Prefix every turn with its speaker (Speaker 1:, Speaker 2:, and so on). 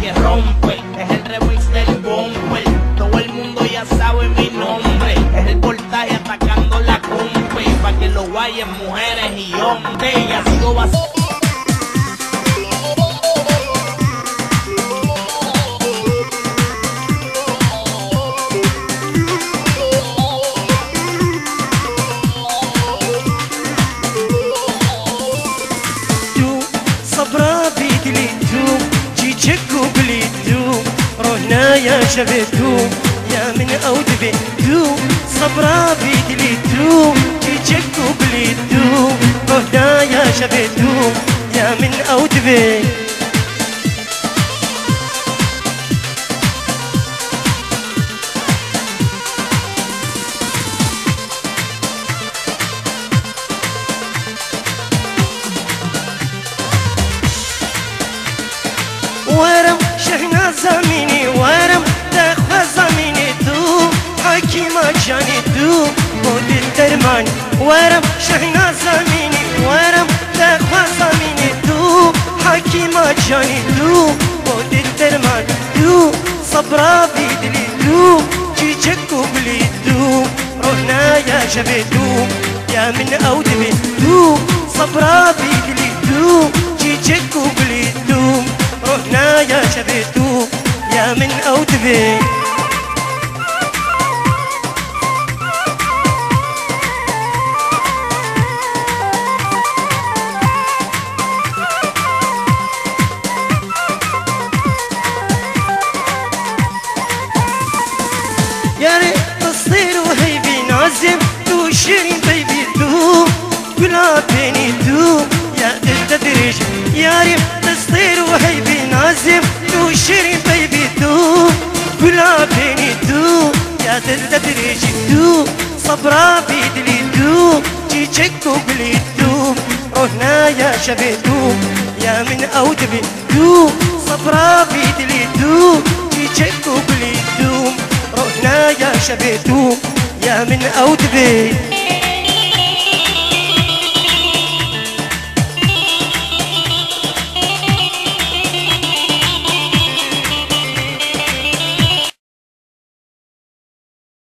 Speaker 1: que rompe. Es el remix del bumper. Todo el mundo ya sabe mi nombre. Es el voltaje atacando la cumbre. Pa' que lo guayen mujeres y hombres. Ya sigo vacío.
Speaker 2: يا شبيتو يا من أودبيتو صبرا بيدليتو تيجيكو بليتو هنا يا شبيتو يا من أودبي ورم شهنا زميني ورم دخوة زميني تو حكيمة جاني تو بود الدرمان ورم شهنا زميني ورم دخوة زميني تو حكيمة جاني تو بود الدرمان تو صبرا بيدلي تو جيجكو بلي تو روحنا يا شبيتو يا من أودبي تو صبرا بيدلي تو جيجكو بلي تو روحنا يا شبيتو يا من أودبي يا ريت تصير وهيبي نازم تو شيرين بيبي تو كلها بيني تو يا التدريج يا ريت تصير وهيبي نازم تو شيرين بيبي تو كلها بيني تو يا التدريج تو صبرا بيدلي تو جيجكو بلي تو روحنا يا شبيتو يا من أودبي تو صبرا بيدلي تو جيجكو بلي تو روحنا يا شبيتو يا من أودبي